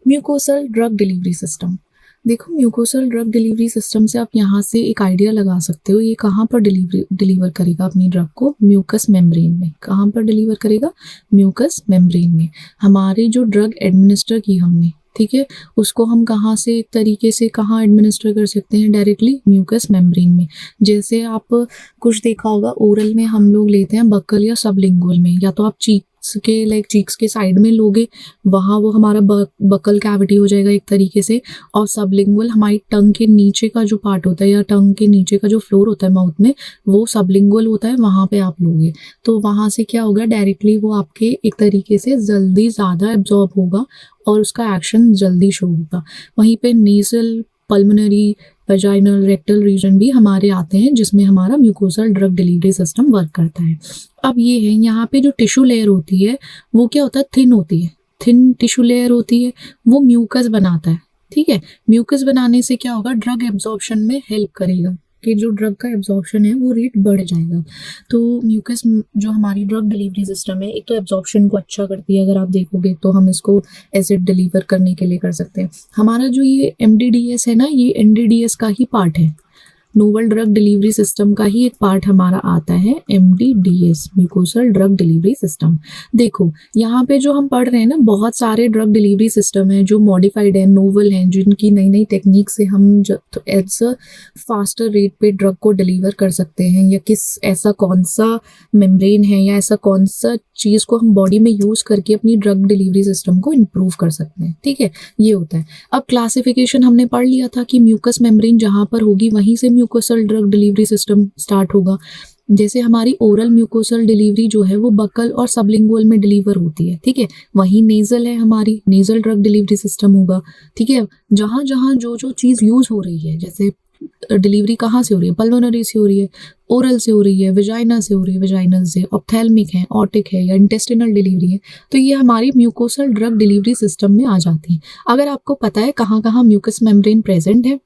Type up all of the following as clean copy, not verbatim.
Mucosal drug delivery system. देखो, mucosal drug delivery system से आप यहाँ से एक आइडिया लगा सकते हो ये कहाँ पर डिलीवर करेगा अपनी ड्रग को। म्यूकस मेम्ब्रेन में। कहाँ पर डिलीवर करेगा? म्यूकस मेम्ब्रेन में। हमारे जो ड्रग एडमिनिस्टर की हमने, ठीक है, उसको हम कहाँ से एक तरीके से कहाँ एडमिनिस्टर कर सकते हैं? डायरेक्टली म्यूकस मेम्ब्रेन में। जैसे आप कुछ देखा होगा, ओरल में हम लोग लेते हैं बक्कल या सबलिंगुअल में, या तो आप चीक्स के साइड में लोगे, वहाँ वो हमारा बक्कल कैविटी हो जाएगा एक तरीके से, और सबलिंगुअल हमारी टंग के नीचे का जो पार्ट होता है या टंग के नीचे का जो फ्लोर होता है माउथ में, वो सबलिंगुअल होता है, वहाँ पे आप लोगे। तो वहाँ से क्या होगा, डायरेक्टली वो आपके एक तरीके से जल्दी ज़्यादा एब्जॉर्ब होगा और उसका एक्शन जल्दी शो होगा। वहीं पे nasal, pulmonary, vaginal, rectal region भी हमारे आते हैं, जिसमें हमारा mucosal drug delivery system work करता है। अब ये है, यहाँ पे जो टिश्यू लेयर होती है वो क्या होता है? थिन होती है। थिन टिश्यू लेयर होती है, वो म्यूकस बनाता है। ठीक है, म्यूकस बनाने से क्या होगा? ड्रग एब्जॉर्प्शन में हेल्प करेगा, कि जो ड्रग का एब्जॉर्प्शन है वो रेट बढ़ जाएगा। तो म्यूकस जो हमारी ड्रग डिलीवरी सिस्टम है, एक तो एब्जॉर्प्शन को अच्छा करती है, अगर आप देखोगे तो हम इसको एसिड डिलीवर करने के लिए कर सकते हैं। हमारा जो ये MDDS है ना, ये NDDS का ही पार्ट है, नोवल ड्रग डिलीवरी सिस्टम का ही एक पार्ट हमारा आता है MDDS, mucosal drug delivery system. देखो, यहाँ पे जो हम पढ़ रहे हैं ना, बहुत सारे ड्रग डिलीवरी सिस्टम है जो मॉडिफाइड है, नोवल हैं, जिनकी नई नई टेक्निक से हम एट्स फास्टर रेट पे ड्रग को डिलीवर कर सकते हैं, या ऐसा कौन सा मेम्ब्रेन है या ऐसा कौन सा चीज़ को हम बॉडी में यूज़ करके अपनी ड्रग डिलीवरी सिस्टम को इम्प्रूव कर सकते हैं। ठीक है, ये होता है। अब क्लासिफिकेशन हमने पढ़ लिया था कि म्यूकस मेम्ब्रेन जहाँ पर होगी वहीं से mucosal drug delivery system start होगा। जैसे हमारी ओरल म्यूकोसल डिलीवरी जो है वो बक्कल और सबलिंगुअल में डिलीवर होती है। ठीक है, वहीं नेजल है, हमारी नेजल ड्रग डिलीवरी सिस्टम होगा। ठीक है, जहाँ जहाँ जो जो चीज़ यूज़ हो रही है, जैसे डिलीवरी कहाँ से हो रही है? पल्मोनरी से हो रही है, ओरल से हो रही है, वेजाइना से हो रही है, वेजाइनल से, ऑप्थेल्मिक है, ऑटिक है, या इंटेस्टिनल डिलीवरी है, तो ये हमारी म्यूकोसल ड्रग डिलीवरी सिस्टम में आ जाती है। अगर आपको पता है कहाँ कहाँ म्यूकस मेम्ब्रेन प्रेजेंट है,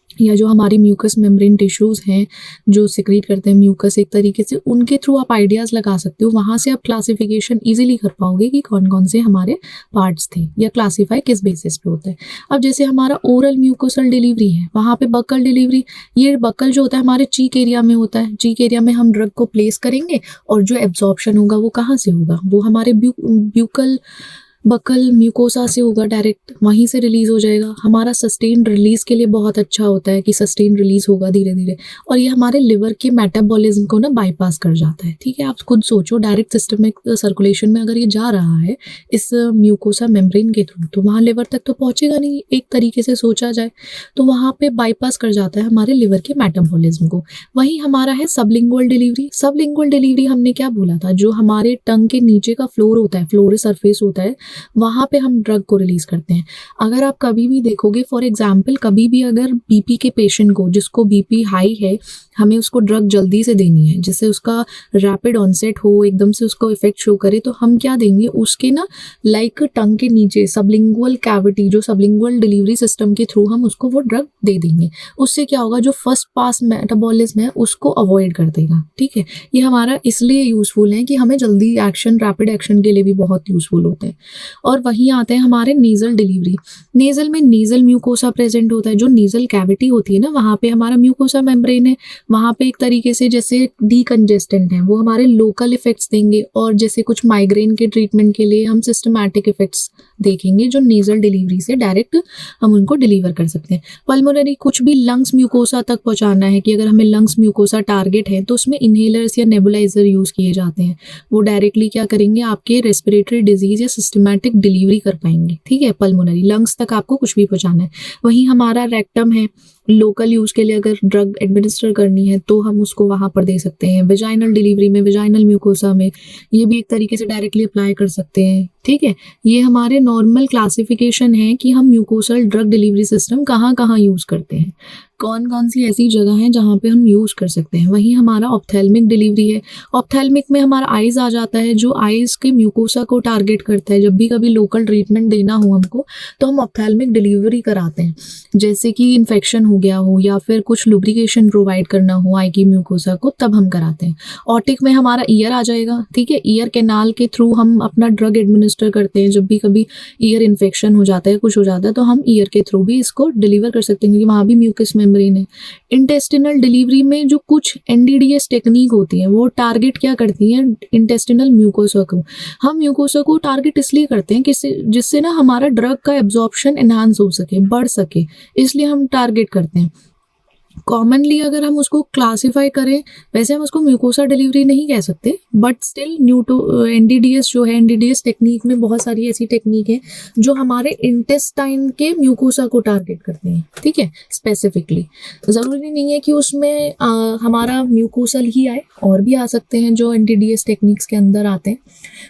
या जो हमारी म्यूकस मेम्ब्रेन टिश्यूज़ हैं जो सिक्रीट करते हैं म्यूकस एक तरीके से, उनके थ्रू आप आइडियाज़ लगा सकते हो। वहाँ से आप क्लासिफिकेशन इजीली कर पाओगे कि कौन कौन से हमारे पार्ट्स थे या क्लासीफाई किस बेसिस पे होता है। अब जैसे हमारा ओरल म्यूकोसल डिलीवरी है, वहाँ पे बक्कल डिलीवरी, ये बक्कल जो होता है हमारे चीक एरिया में होता है। चीक एरिया में हम ड्रग को प्लेस करेंगे और जो एब्जॉर्प्शन होगा वो कहाँ से होगा? वो हमारे ब्यूकल बक्कल म्यूकोसा से होगा, डायरेक्ट वहीं से रिलीज हो जाएगा। हमारा सस्टेन रिलीज के लिए बहुत अच्छा होता है कि सस्टेन रिलीज होगा धीरे धीरे, और ये हमारे लिवर के मेटाबॉलिज्म को ना बाईपास कर जाता है। ठीक है, आप खुद सोचो, डायरेक्ट सिस्टमिक सर्कुलेशन में अगर ये जा रहा है इस म्यूकोसा मेम्ब्रेन के थ्रू, तो वहाँ लिवर तक तो पहुँचेगा नहीं, एक तरीके से सोचा जाए तो वहाँ पे बाईपास कर जाता है हमारे लिवर के मेटाबॉलिज्म को। वहीं हमारा है सबलिंगुअल डिलीवरी। सबलिंगुअल डिलीवरी हमने क्या बोला था? जो हमारे टंग के नीचे का फ्लोर होता है, फ्लोर सरफेस होता है, वहाँ पे हम ड्रग को रिलीज करते हैं। अगर आप कभी भी देखोगे, फॉर एग्जाम्पल, कभी भी अगर बीपी के पेशेंट को, जिसको बीपी हाई है, हमें उसको ड्रग जल्दी से देनी है, जिससे उसका रैपिड ऑनसेट हो, एकदम से उसको इफेक्ट शो करे, तो हम क्या देंगे उसके ना, लाइक टंग के नीचे सबलिंगुअल कैविटी, जो सबलिंगुअल डिलीवरी सिस्टम के थ्रू हम उसको वो ड्रग दे देंगे। उससे क्या होगा? जो फर्स्ट पास मेटाबॉलिज्म है उसको अवॉइड कर देगा। ठीक है, ये हमारा इसलिए यूजफुल है कि हमें जल्दी एक्शन, रैपिड एक्शन के लिए भी बहुत यूजफुल होते हैं। और वहीं आते हैं हमारे नेजल डिलीवरी। नेजल में नेजल म्यूकोसा प्रेजेंट होता है। जो नेजल कैविटी होती है ना, वहाँ पे हमारा म्यूकोसा मेम्ब्रेन है, वहाँ पे एक तरीके से जैसे डीकंजेस्टेंट है, वो हमारे लोकल इफेक्ट्स देंगे, और जैसे कुछ माइग्रेन के ट्रीटमेंट के लिए हम सिस्टमैटिक इफेक्ट्स देखेंगे जो नेजल डिलीवरी से डायरेक्ट हम उनको डिलीवर कर सकते हैं। पल्मोनरी, कुछ भी लंग्स म्यूकोसा तक पहुँचाना है, कि अगर हमें लंग्स म्यूकोसा टारगेट है तो उसमें इनहेलर्स या नेबुलाइजर यूज़ किए जाते हैं। वो डायरेक्टली क्या करेंगे? आपके रेस्पिरेटरी डिजीज या सिस्टमैटिक डिलीवरी कर पाएंगे। ठीक है, पल्मोनरी लंग्स तक आपको कुछ भी पहुँचाना है। वहीं हमारा रेक्टम है, लोकल यूज़ के लिए अगर ड्रग एडमिनिस्टर करनी है तो हम उसको वहाँ पर दे सकते हैं। वेजाइनल डिलीवरी में, वेजाइनल म्यूकोसा में, ये भी एक तरीके से डायरेक्टली अप्लाई कर सकते हैं। ठीक है, ये हमारे नॉर्मल क्लासिफिकेशन है कि हम म्यूकोसल ड्रग डिलीवरी सिस्टम कहाँ कहाँ यूज़ करते हैं। कौन कौन सी ऐसी जगह है जहाँ पे हम यूज़ कर सकते हैं। वहीं हमारा ऑप्थेल्मिक डिलीवरी है। ऑप्थेल्मिक में हमारा आइज़ आ जाता है, जो आइज़ के म्यूकोसा को टारगेट करता है। जब भी कभी लोकल ट्रीटमेंट देना हो हमको, तो हम ऑप्थेल्मिक डिलीवरी कराते हैं। जैसे कि इन्फेक्शन हो गया हो या फिर कुछ लुब्रिकेशन प्रोवाइड करना हो आई की म्यूकोसा को, तब हम कराते हैं। ऑटिक में हमारा ईयर आ जाएगा, ठीक है। ईयर कैनाल के थ्रू हम अपना ड्रग एडमिनिस्टर करते हैं। जब भी कभी ईयर इन्फेक्शन हो जाता है, कुछ हो जाता है, तो हम ईयर के थ्रू भी इसको डिलीवर कर सकते हैं, क्योंकि वहाँ भी म्यूकस मेम्ब्रेन है। इंटेस्टिनल डिलीवरी में जो कुछ एनडीडीएस टेक्निक होती है, वो टारगेट क्या करती हैं, इंटेस्टिनल म्यूकोसा को। हम म्यूकोसा को टारगेट इसलिए करते हैं कि जिससे ना हमारा ड्रग का एब्जॉर्प्शन एनहांस हो सके, बढ़ सके, इसलिए हम टारगेट करते हैं। कॉमनली अगर हम उसको क्लासिफाई करें, वैसे हम उसको म्यूकोसा डिलीवरी नहीं कह सकते, बट स्टिल एनडीडीएस जो है, एनडीडीएस टेक्निक में बहुत सारी ऐसी टेक्निक है जो हमारे इंटेस्टाइन के म्यूकोसा को टारगेट करते हैं, ठीक है। स्पेसिफिकली ज़रूरी नहीं है कि उसमें हमारा म्यूकोसल ही आए, और भी आ सकते हैं जो एनडीडीएस टेक्निक्स के अंदर आते हैं।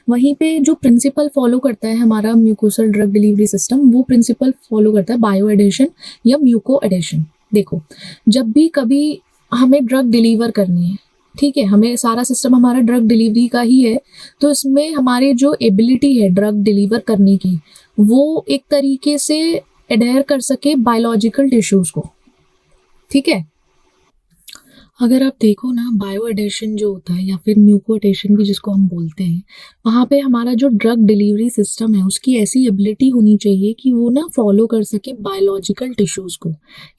वहीं पे जो प्रिंसिपल फॉलो करता है हमारा म्यूकोसल ड्रग डिलीवरी सिस्टम, वो प्रिंसिपल फॉलो करता है बायो एडेशन या म्यूको एडेशन। देखो, जब भी कभी हमें ड्रग डिलीवर करनी है, ठीक है, हमें सारा सिस्टम हमारा ड्रग डिलीवरी का ही है, तो इसमें हमारी जो एबिलिटी है ड्रग डिलीवर करने की, वो एक तरीके से एडेयर कर सके बायोलॉजिकल टिश्यूज़ को, ठीक है। अगर आप देखो ना, बायो एडेशन जो होता है या फिर म्यूको एडेशन भी जिसको हम बोलते हैं, वहाँ पे हमारा जो ड्रग डिलीवरी सिस्टम है, उसकी ऐसी एबिलिटी होनी चाहिए कि वो ना फॉलो कर सके बायोलॉजिकल टिश्यूज़ को,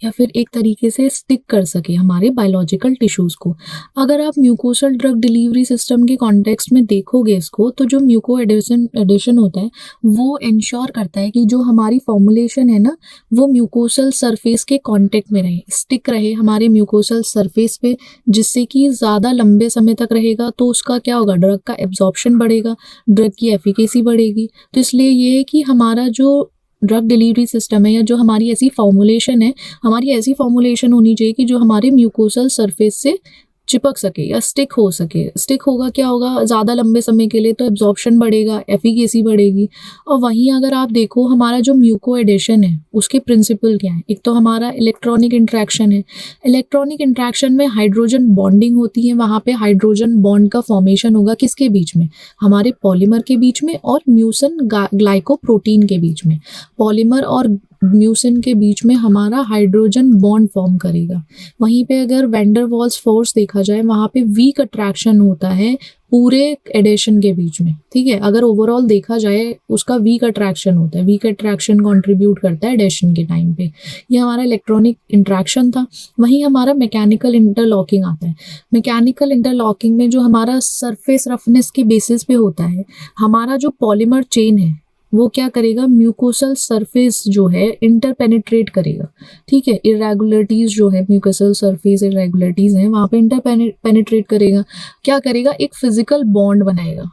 या फिर एक तरीके से स्टिक कर सके हमारे बायोलॉजिकल टिश्यूज़ को। अगर आप म्यूकोसल ड्रग डिलीवरी सिस्टम के कॉन्टेक्स्ट में देखोगे इसको, तो जो म्यूको एडेशन होता है, वो इंश्योर करता है कि जो हमारी फॉर्मुलेशन है ना, वो म्यूकोसल सरफेस के कॉन्टेक्ट में रहे, स्टिक रहे हमारे म्यूकोसल सरफेस, जिससे कि ज़्यादा लंबे समय तक रहेगा। तो उसका क्या होगा, ड्रग का एब्जॉर्प्शन बढ़ेगा, ड्रग की एफिकेसी बढ़ेगी। तो इसलिए ये है कि हमारा जो ड्रग डिलीवरी सिस्टम है, या जो हमारी ऐसी फॉर्मुलेशन है, हमारी ऐसी फॉर्मुलेशन होनी चाहिए कि जो हमारे म्यूकोसल सरफेस से चिपक सके या स्टिक हो सके। स्टिक होगा, क्या होगा, ज़्यादा लंबे समय के लिए, तो एब्जॉर्प्शन बढ़ेगा, एफिकेसी बढ़ेगी। और वहीं अगर आप देखो, हमारा जो म्यूको एडेशन है, उसके प्रिंसिपल क्या है। एक तो हमारा इलेक्ट्रॉनिक इंट्रैक्शन है। इलेक्ट्रॉनिक इंट्रैक्शन में हाइड्रोजन बॉन्डिंग होती है। वहाँ पे हाइड्रोजन बॉन्ड का फॉर्मेशन होगा किसके बीच में, हमारे पॉलीमर के बीच में और म्यूसिन ग्लाइकोप्रोटीन के बीच में। पॉलीमर और म्यूसिन के बीच में हमारा हाइड्रोजन बॉन्ड फॉर्म करेगा। वहीं पे अगर वैंडर वाल्स फोर्स देखा जाए, वहाँ पे वीक अट्रैक्शन होता है पूरे एडेशन के बीच में, ठीक है। अगर ओवरऑल देखा जाए, उसका वीक अट्रैक्शन होता है, वीक अट्रैक्शन कंट्रीब्यूट करता है एडेशन के टाइम पे। ये हमारा इलेक्ट्रॉनिक इंट्रैक्शन था। वहीं हमारा मैकेनिकल इंटरलॉकिंग आता है। मैकेनिकल इंटरलॉकिंग में जो हमारा सरफेस रफनेस के बेसिस पे होता है, हमारा जो पॉलीमर चेन है, वो क्या करेगा, म्यूकोसल सरफेस जो है इंटरपेनिट्रेट करेगा, ठीक है। इरेगुलरिटीज जो है, म्यूकोसल सरफेस इरेगुलरिटीज हैं, वहाँ पे इंटरपेनिट्रेट करेगा। क्या करेगा, एक फिजिकल बॉन्ड बनाएगा।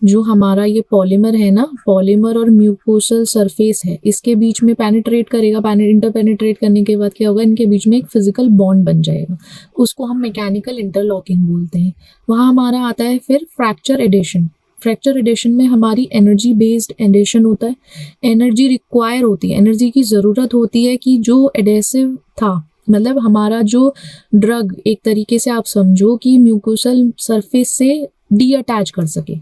जो हमारा ये पॉलीमर है ना, पॉलीमर और म्यूकोसल सरफेस है, इसके बीच में पेनिट्रेट करेगा। इंटरपेनिट्रेट करने के बाद क्या होगा, इनके बीच में एक फिजिकल बॉन्ड बन जाएगा। उसको हम मैकेनिकल इंटरलॉकिंग बोलते हैं। वहाँ हमारा आता है फिर फ्रैक्चर एडेशन। फ्रैक्चर एडेशन में हमारी एनर्जी बेस्ड एडेशन होता है। एनर्जी रिक्वायर होती है, एनर्जी की ज़रूरत होती है कि जो एडेसिव था, मतलब हमारा जो ड्रग, एक तरीके से आप समझो कि म्यूकोसल सरफेस से डी अटैच कर सके,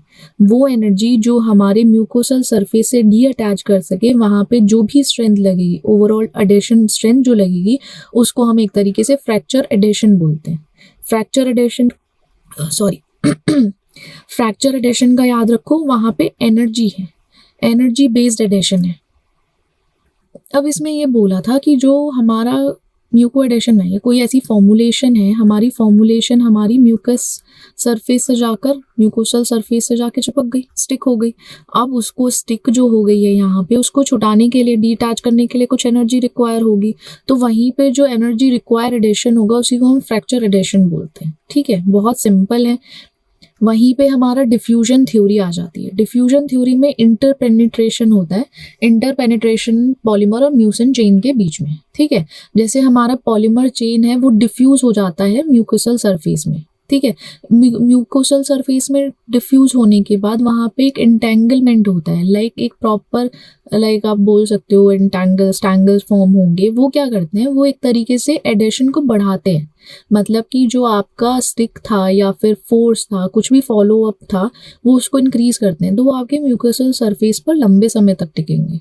वो एनर्जी जो हमारे म्यूकोसल सरफेस से डी अटैच कर सके, वहाँ पे जो भी स्ट्रेंथ लगेगी, ओवरऑल एडेशन स्ट्रेंथ जो लगेगी, उसको हम एक तरीके से फ्रैक्चर एडेशन बोलते हैं। फ्रैक्चर एडेशन फ्रैक्चर एडेशन का याद रखो, वहाँ पे एनर्जी है, एनर्जी बेस्ड एडेशन है। अब इसमें ये बोला था कि जो हमारा म्यूको एडेशन है, ये कोई ऐसी फॉर्मुलेशन है, हमारी फॉर्मुलेशन हमारी म्यूकस सरफेस से जाकर, म्यूकोसल सरफेस से जाके चिपक गई, स्टिक हो गई। अब उसको स्टिक जो हो गई है यहाँ पे, उसको छुटाने के लिए, डिटैच करने के लिए कुछ एनर्जी रिक्वायर होगी। तो वहीं पे जो एनर्जी रिक्वायर एडेशन होगा, उसी को हम फ्रैक्चर एडेशन बोलते हैं, ठीक है। बहुत सिंपल है। वहीं पे हमारा डिफ्यूजन थ्योरी आ जाती है। डिफ्यूजन थ्योरी में इंटरपेनिट्रेशन होता है, इंटरपेनिट्रेशन पॉलीमर और म्यूसिन चेन के बीच में, ठीक है। जैसे हमारा पॉलीमर चेन है, वो डिफ्यूज हो जाता है म्यूकोसल सरफेस में, ठीक है। म्यूकोसल सरफेस में डिफ्यूज होने के बाद वहाँ पे एक एंटेंगलमेंट होता है, लाइक एक प्रॉपर, लाइक आप बोल सकते हो स्टैंगल्स फॉर्म होंगे। वो क्या करते हैं, वो एक तरीके से एडेशन को बढ़ाते हैं, मतलब कि जो आपका स्टिक था या फिर फोर्स था, कुछ भी फॉलो अप था, वो उसको इंक्रीज करते हैं, तो वो आपके म्यूकोसल सरफेस पर लंबे समय तक टिकेंगे।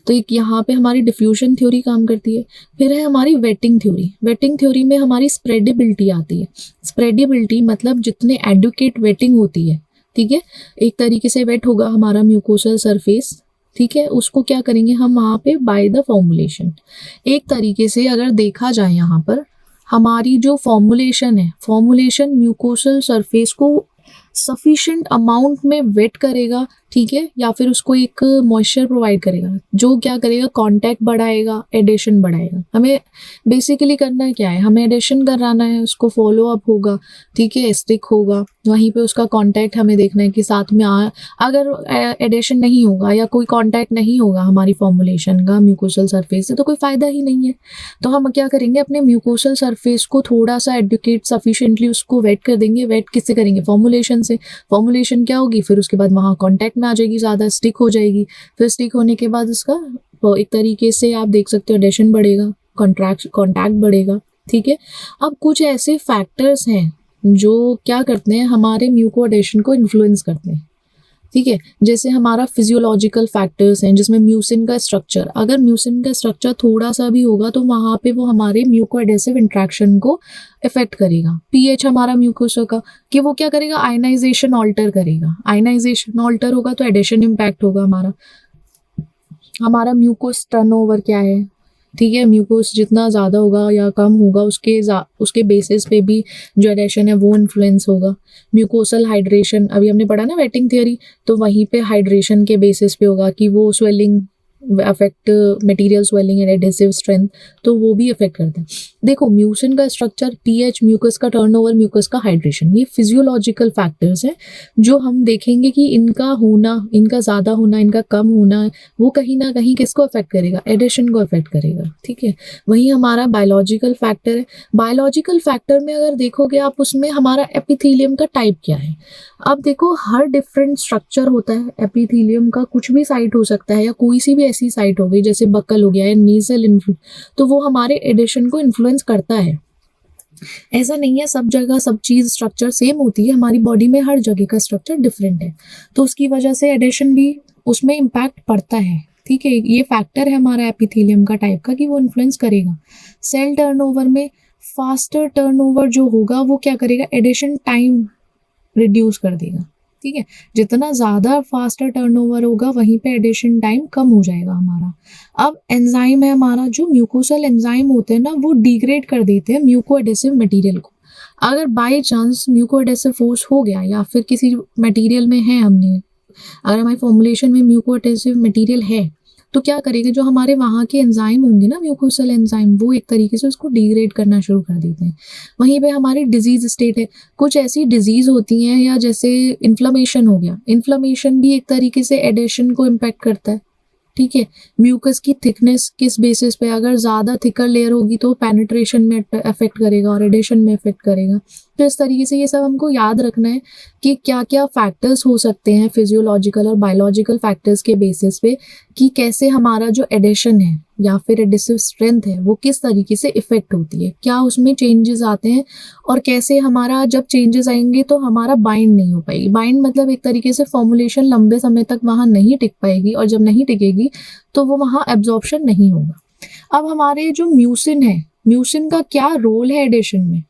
तो एक यहाँ पे हमारी डिफ्यूजन थ्योरी काम करती है। फिर है हमारी वेटिंग थ्योरी। वेटिंग थ्योरी में हमारी स्प्रेडेबिलिटी आती है। स्प्रेडेबिलिटी मतलब जितने एडुकेट वेटिंग होती है, ठीक है, एक तरीके से वेट होगा हमारा म्यूकोसल सरफेस, ठीक है, उसको क्या करेंगे हम वहाँ पे बाय द फॉर्मुलेशन। एक तरीके से अगर देखा जाए यहाँ पर हमारी जो फॉर्मुलेशन है, फॉर्मुलेशन म्यूकोसल सरफेस को सफिशिएंट अमाउंट में वेट करेगा, ठीक है, या फिर उसको एक मॉइस्चर प्रोवाइड करेगा, जो क्या करेगा, कांटेक्ट बढ़ाएगा, एडेशन बढ़ाएगा। हमें बेसिकली करना क्या है, हमें एडेशन कराना है, उसको फॉलो अप होगा, ठीक है, स्टिक होगा, वहीं पे उसका कांटेक्ट हमें देखना है कि साथ में अगर एडेशन नहीं होगा या कोई कांटेक्ट नहीं होगा हमारी फॉर्मुलेशन का म्यूकोसल सरफेस से, तो कोई फायदा ही नहीं है। तो हम क्या करेंगे, अपने म्यूकोसल सरफेस को थोड़ा सा एडुकेट, सफिशिएंटली उसको वेट कर देंगे। वेट किससे करेंगे, फॉर्मुलेशन से। फॉर्मुलेशन क्या होगी, फिर उसके बाद वहाँ कांटेक्ट में आ जाएगी, ज़्यादा स्टिक हो जाएगी। फिर स्टिक होने के बाद उसका एक तरीके से आप देख सकते हो एडेशन बढ़ेगा, कांटेक्ट बढ़ेगा, ठीक है। अब कुछ ऐसे फैक्टर्स हैं जो क्या करते हैं, हमारे म्यूको एडेशन को इन्फ्लुएंस करते हैं, ठीक है। जैसे हमारा फिजियोलॉजिकल फैक्टर्स हैं, जिसमें म्यूसिन का स्ट्रक्चर, अगर म्यूसिन का स्ट्रक्चर थोड़ा सा भी होगा तो वहाँ पे वो हमारे म्यूको एडेसिव इंट्रैक्शन को इफेक्ट करेगा। पीएच हमारा म्यूकोसा का, कि वो क्या करेगा, आयनाइजेशन ऑल्टर करेगा। आयनाइजेशन ऑल्टर होगा तो एडेशन इम्पैक्ट होगा हमारा म्यूकोस टर्नओवर क्या है, ठीक है, म्यूकोस जितना ज़्यादा होगा या कम होगा उसके बेसिस पे भी जो एडेशन है वो इन्फ्लुएंस होगा। म्यूकोसल हाइड्रेशन, अभी हमने पढ़ा ना वेटिंग थियरी, तो वहीं पे हाइड्रेशन के बेसिस पे होगा कि वो swelling affect, material swelling and adhesive strength, तो वो भी अफेक्ट करता है। देखो म्यूसिन का स्ट्रक्चर, पीएच, म्यूकस का टर्नओवर, म्यूकस का हाइड्रेशन, ये फिजियोलॉजिकल फैक्टर्स हैं जो हम देखेंगे कि इनका होना, इनका ज़्यादा होना, इनका कम होना, वो कहीं ना कहीं किसको अफेक्ट करेगा, एडेशन को अफेक्ट करेगा, ठीक है। वहीं हमारा बायोलॉजिकल फैक्टर है। बायोलॉजिकल फैक्टर में अगर देखोगे आप, उसमें हमारा एपिथेलियम का टाइप क्या है। अब देखो हर डिफरेंट स्ट्रक्चर होता है एपिथेलियम का, कुछ भी साइट हो सकता है या कोई सी भी ऐसी साइट हो गई जैसे बक्कल हो गया या नेजल इन्फ्लुएंस, तो वो हमारे एडिशन को इन्फ्लुएंस करता है। ऐसा नहीं है सब जगह सब चीज़ स्ट्रक्चर सेम होती है, हमारी बॉडी में हर जगह का स्ट्रक्चर डिफरेंट है, तो उसकी वजह से एडिशन भी उसमें इम्पैक्ट पड़ता है, ठीक है। ये फैक्टर है हमारा एपिथेलियम का टाइप का कि वो इन्फ्लुएंस करेगा। सेल टर्नओवर में फास्टर टर्नओवर जो होगा वो क्या करेगा, एडिशन टाइम रिड्यूस कर देगा, ठीक है। जितना ज़्यादा फास्टर टर्नओवर होगा वहीं पे एडिशन टाइम कम हो जाएगा हमारा। अब एंजाइम है हमारा, जो म्यूकोसल एंजाइम होते हैं ना, वो डिग्रेड कर देते हैं म्यूको एडेसिव मटीरियल को। अगर by chance muco adhesive force हो गया या फिर किसी मटीरियल में है, अगर हमारी फॉर्मुलेशन में म्यूको एडेसिव मटीरियल है, तो क्या करेंगे, जो हमारे वहाँ के एंजाइम होंगे ना, म्यूकोसल एंजाइम, वो एक तरीके से उसको डिग्रेड करना शुरू कर देते हैं। वहीं पे हमारी डिजीज स्टेट है, कुछ ऐसी डिजीज होती हैं, या जैसे इन्फ्लेमेशन हो गया, इन्फ्लेमेशन भी एक तरीके से एडेशन को इम्पैक्ट करता है, ठीक है। म्यूकस की थिकनेस किस बेसिस पे, अगर ज़्यादा थिकर लेयर होगी तो पेनिट्रेशन में अफेक्ट करेगा और एडेशन में अफेक्ट करेगा। तो इस तरीके से ये सब हमको याद रखना है कि क्या क्या फैक्टर्स हो सकते हैं फिजियोलॉजिकल और बायोलॉजिकल फैक्टर्स के बेसिस पे, कि कैसे हमारा जो एडेशन है या फिर एडिसिव स्ट्रेंथ है वो किस तरीके से इफेक्ट होती है, क्या उसमें चेंजेस आते हैं, और कैसे हमारा जब चेंजेस आएंगे तो हमारा बाइंड नहीं हो पाएगी। बाइंड मतलब एक तरीके से फॉर्मुलेशन लंबे समय तक वहाँ नहीं टिक पाएगी, और जब नहीं टिकेगी तो वो वहाँ एब्जॉर्प्शन नहीं होगा। अब हमारे जो म्यूसिन है, म्यूसिन का क्या रोल है एडेशन में,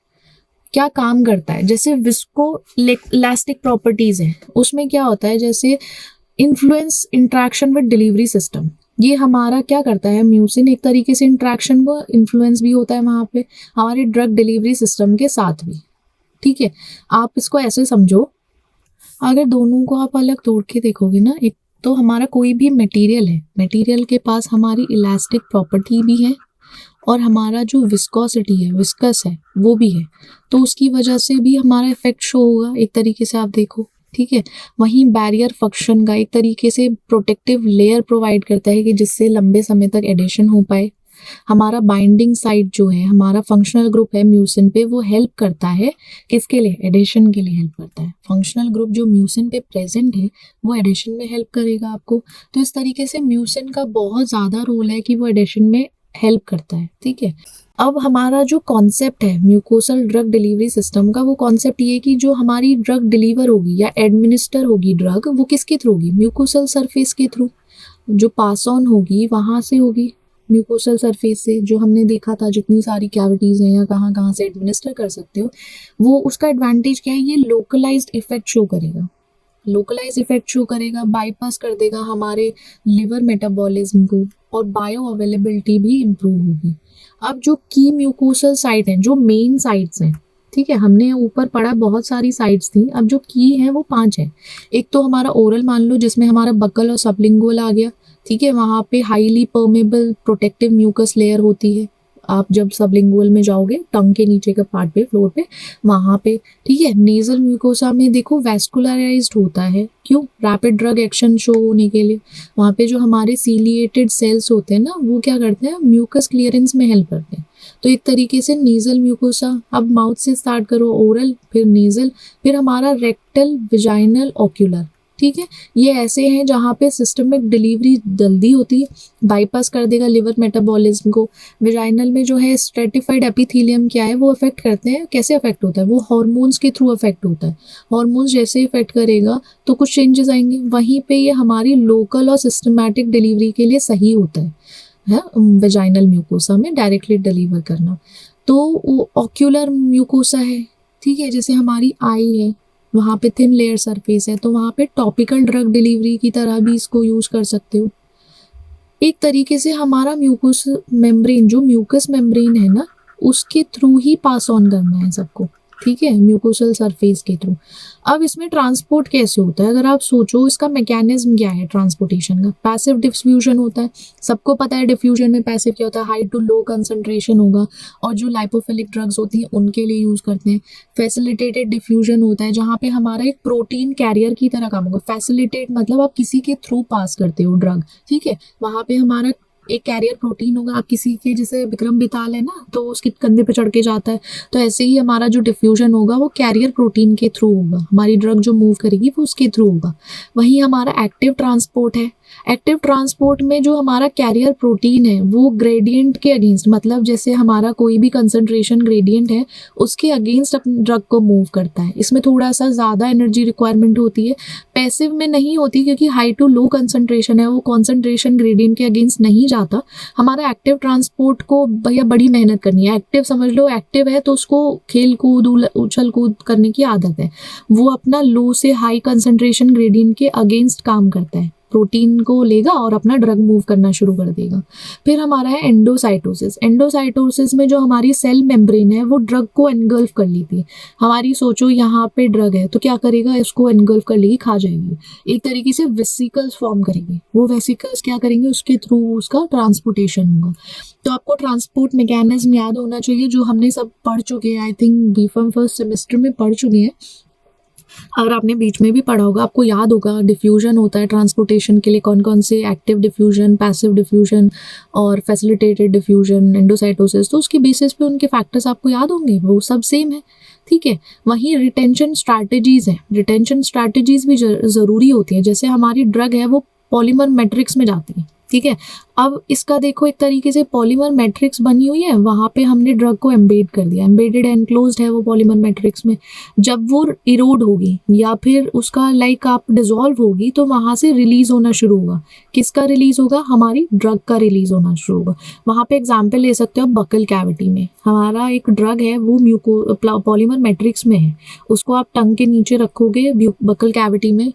क्या काम करता है, जैसे विस्को इलास्टिक प्रॉपर्टीज है, उसमें क्या होता है, जैसे influence interaction with delivery system, ये हमारा क्या करता है, म्यूसिन एक तरीके से इंट्रैक्शन को इन्फ्लुएंस भी होता है वहाँ पे हमारे ड्रग डिलीवरी सिस्टम के साथ भी, ठीक है। आप इसको ऐसे समझो, अगर दोनों को आप अलग तोड़ के देखोगे ना, एक तो हमारा कोई भी मटेरियल है, मटेरियल के पास हमारी इलास्टिक प्रॉपर्टी भी है और हमारा जो विस्कोसिटी है, विस्कस है, वो भी है, तो उसकी वजह से भी हमारा इफेक्ट शो होगा एक तरीके से आप देखो, ठीक है। वहीं बैरियर फंक्शन का एक तरीके से प्रोटेक्टिव लेयर प्रोवाइड करता है कि जिससे लंबे समय तक एडेशन हो पाए। हमारा बाइंडिंग साइट जो है, हमारा फंक्शनल ग्रुप है म्यूसिन पे, वो हेल्प करता है किसके लिए? एडिशन के लिए हेल्प करता है। फंक्शनल ग्रुप जो म्यूसिन पे प्रेजेंट है वो एडिशन में हेल्प करेगा आपको। तो इस तरीके से म्यूसिन का बहुत ज़्यादा रोल है कि वो एडिशन में हेल्प करता है, ठीक है। अब हमारा जो कॉन्सेप्ट है म्यूकोसल ड्रग डिलीवरी सिस्टम का, वो कॉन्सेप्ट ये कि जो हमारी ड्रग डिलीवर होगी या एडमिनिस्टर होगी ड्रग, वो किसके थ्रू होगी? म्यूकोसल सरफेस के थ्रू। जो पास ऑन होगी वहाँ से होगी, म्यूकोसल सरफेस से, जो हमने देखा था जितनी सारी कैविटीज़ हैं या कहाँ कहाँ से एडमिनिस्टर कर सकते हो। वो उसका एडवांटेज क्या है? ये लोकलाइज्ड इफेक्ट शो करेगा, लोकलाइज इफेक्ट शो करेगा, बाईपास कर देगा हमारे लिवर मेटाबॉलिज्म को, और बायो अवेलेबिलिटी भी इम्प्रूव होगी। अब जो की म्यूकोसल साइट हैं, जो मेन साइट्स हैं, ठीक है, हमने ऊपर पढ़ा बहुत सारी साइट्स थी, अब जो की हैं वो 5 हैं। एक तो हमारा ओरल मान लो, जिसमें हमारा बकल और सबलिंगुअल आ गया, ठीक है। वहाँ पे highly permeable protective mucus layer होती है। आप जब सबलिंगुअल में जाओगे, टंग के नीचे के पार्ट पे, फ्लोर पे, वहाँ पे, ठीक है। नेजल म्यूकोसा में देखो वैस्कुलराइज्ड होता है, क्यों? रैपिड ड्रग एक्शन शो होने के लिए। वहाँ पे जो हमारे सीलिएटेड सेल्स होते हैं ना, वो क्या करते हैं? म्यूकस क्लियरेंस में हेल्प करते हैं। तो एक तरीके से नेजल म्यूकोसा। अब माउथ से स्टार्ट करो, ओरल, फिर नेजल, फिर हमारा रेक्टल, विजाइनल, ऑक्यूलर, ठीक है। ये ऐसे हैं जहाँ पे सिस्टमिक डिलीवरी जल्दी होती है, बाईपास कर देगा लिवर मेटाबॉलिज्म को। विजाइनल में जो है स्ट्रेटिफाइड एपिथेलियम क्या है, वो अफेक्ट करते हैं। कैसे अफेक्ट होता है? वो हार्मोन्स के थ्रू अफेक्ट होता है। हार्मोन्स जैसे इफेक्ट करेगा तो कुछ चेंजेस आएंगे। वहीं पे ये हमारी लोकल और सिस्टमैटिक डिलीवरी के लिए सही होता है वेजाइनल म्यूकोसा में डायरेक्टली डिलीवर करना। तो ऑक्यूलर म्यूकोसा है, ठीक है, जैसे हमारी आई है, वहाँ पे थिन लेयर सरफेस है, तो वहाँ पे टॉपिकल ड्रग डिलीवरी की तरह भी इसको यूज़ कर सकते हो। एक तरीके से हमारा म्यूकस मेम्ब्रेन, जो म्यूकस मेम्ब्रेन है ना, उसके थ्रू ही पास ऑन करना है सबको, ठीक है, म्यूकोसल सरफेस के थ्रू। अब इसमें ट्रांसपोर्ट कैसे होता है? अगर आप सोचो इसका मैकेनिज्म क्या है ट्रांसपोर्टेशन का? पैसिव डिफ्यूजन होता है। सबको पता है डिफ्यूजन में पैसिव क्या होता है? हाई टू लो कंसंट्रेशन होगा, और जो लाइपोफिलिक ड्रग्स होती हैं उनके लिए यूज़ करते हैं। फैसिलिटेटेड डिफ्यूजन होता है, जहाँ पे हमारा एक प्रोटीन कैरियर की तरह काम होगा। फैसिलिटेट मतलब आप किसी के थ्रू पास करते हो ड्रग, ठीक है। वहाँ पे हमारा एक कैरियर प्रोटीन होगा। आप किसी के, जैसे विक्रम बेताल है ना, तो उसके कंधे पे चढ़ के जाता है, तो ऐसे ही हमारा जो डिफ्यूजन होगा वो कैरियर प्रोटीन के थ्रू होगा। हमारी ड्रग जो मूव करेगी वो उसके थ्रू होगा। वहीं हमारा एक्टिव ट्रांसपोर्ट है। एक्टिव ट्रांसपोर्ट में जो हमारा कैरियर प्रोटीन है वो ग्रेडियंट के अगेंस्ट, मतलब जैसे हमारा कोई भी कंसंट्रेशन ग्रेडियंट है उसके अगेंस्ट अपने ड्रग को मूव करता है। इसमें थोड़ा सा ज़्यादा एनर्जी रिक्वायरमेंट होती है, पैसिव में नहीं होती, क्योंकि हाई टू लो कंसंट्रेशन है, वो कंसंट्रेशन ग्रेडियंट के अगेंस्ट नहीं जाता। हमारा एक्टिव ट्रांसपोर्ट को भैया बड़ी मेहनत करनी है। एक्टिव समझ लो, एक्टिव है तो उसको खेल कूद, उछल कूद करने की आदत है। वो अपना लो से हाई कंसंट्रेशन ग्रेडियंट के अगेंस्ट काम करता है, प्रोटीन को लेगा और अपना ड्रग मूव करना शुरू कर देगा। फिर हमारा है एंडोसाइटोसिस। एंडोसाइटोसिस में जो हमारी सेल मेम्ब्रेन है वो ड्रग को एनगल्फ कर लेती है। हमारी सोचो यहाँ पे ड्रग है तो क्या करेगा? इसको एनगल्फ कर लेगी, खा जाएगी। एक तरीके से वेसिकल्स फॉर्म करेगी। वो वेसिकल्स क्या करेंगे? उसके थ्रू उसका ट्रांसपोर्टेशन होगा। तो आपको ट्रांसपोर्ट मैकेनिज्म याद होना चाहिए, जो हमने सब पढ़ चुके हैं, I think B.Pharm first semester में पढ़ चुके हैं। अगर आपने बीच में भी पढ़ा होगा आपको याद होगा। डिफ्यूजन होता है ट्रांसपोर्टेशन के लिए, कौन कौन से? एक्टिव डिफ्यूजन, पैसिव डिफ्यूजन और फैसिलिटेटेड डिफ्यूजन, एंडोसाइटोसिस। तो उसके बेसिस पे उनके फैक्टर्स आपको याद होंगे, वो सब सेम है, ठीक है। वहीं रिटेंशन स्ट्रैटेजीज हैं। रिटेंशन स्ट्रैटेजीज भी ज़रूरी होती है। जैसे हमारी ड्रग है वो पॉलीमर मैट्रिक्स में जाती है, ठीक है। अब इसका देखो, एक तरीके से पॉलीमर मैट्रिक्स बनी हुई है, वहाँ पे हमने ड्रग को एम्बेड कर दिया। एम्बेडेड एनक्लोज्ड है वो पॉलीमर मैट्रिक्स में। जब वो इरोड होगी या फिर उसका आप डिसॉल्व होगी, तो वहाँ से रिलीज होना शुरू होगा। किसका रिलीज होगा? हमारी ड्रग का रिलीज होना शुरू होगा। वहाँ पे एग्जाम्पल ले सकते हो बकल कैविटी में। हमारा एक ड्रग है वो पॉलीमर मैट्रिक्स में है, उसको आप टंग के नीचे रखोगे बकल कैविटी में,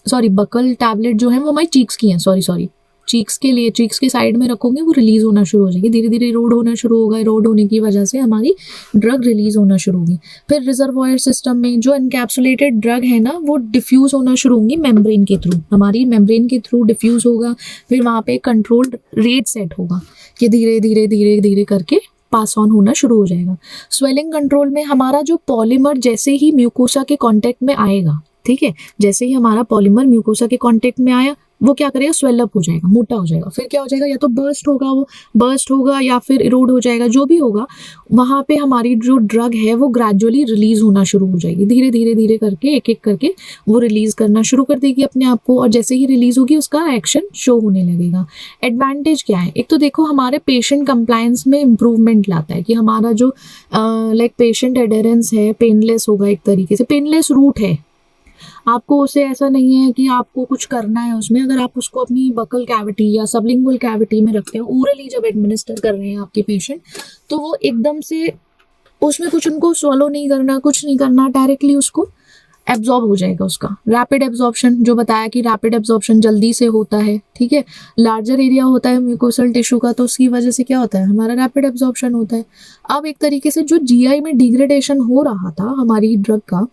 बकल टैबलेट जो है वो हमारी चीक्स की हैं, चीक्स के लिए, चीक्स के साइड में रखोगे, वो रिलीज होना शुरू हो जाएगी। धीरे धीरे इरोड होना शुरू होगा, इरोड होने की वजह से हमारी ड्रग रिलीज होना शुरू होगी। फिर रिजर्वॉयर सिस्टम में जो एनकैप्सुलेटेड ड्रग है ना, वो डिफ्यूज होना शुरू होंगी मेम्ब्रेन के थ्रू, हमारी मेम्ब्रेन के थ्रू डिफ्यूज होगा। फिर वहाँ पे कंट्रोल्ड रेट सेट होगा कि धीरे धीरे धीरे धीरे करके पास ऑन होना शुरू हो जाएगा। स्वेलिंग कंट्रोल में हमारा जो पॉलीमर जैसे ही म्यूकोसा के कांटेक्ट में आएगा, ठीक है, जैसे ही हमारा पॉलीमर म्यूकोसा के कांटेक्ट में आया, वो क्या करेगा, स्वेलअप हो जाएगा, मोटा हो जाएगा, फिर क्या हो जाएगा, या तो बर्स्ट होगा या फिर इरोड हो जाएगा, जो भी होगा वहाँ पे हमारी जो ड्रग है वो ग्रेजुअली रिलीज होना शुरू हो जाएगी, धीरे धीरे धीरे करके एक एक करके वो रिलीज करना शुरू कर देगी अपने आप को, और जैसे ही रिलीज होगी उसका एक्शन शो होने लगेगा। एडवांटेज क्या है, एक तो देखो हमारे पेशेंट कंप्लायंस में इम्प्रूवमेंट लाता है कि हमारा जो लाइक पेशेंट एडेरेंस है पेनलेस होगा, एक तरीके से पेनलेस रूट है, आपको उसे ऐसा नहीं है कि आपको कुछ करना है उसमें, अगर आप उसको अपनी बकल कैविटी या सबलिंगुअल कैविटी में रखते हो, ओरली जब एडमिनिस्टर कर रहे हैं आपके पेशेंट, तो वो एकदम से उसमें कुछ उनको swallow नहीं करना, कुछ नहीं करना, डायरेक्टली उसको एब्जॉर्ब हो जाएगा, उसका रैपिड एब्जॉर्प्शन, जो बताया कि रैपिड एब्जॉर्प्शन जल्दी से होता है, ठीक है, लार्जर एरिया होता है म्यूकोसल टिश्यू का, तो उसकी वजह से क्या होता है, हमारा रैपिड एब्जॉर्प्शन होता है। अब एक तरीके से जो जीआई में डिग्रेडेशन हो रहा था हमारी ड्रग का,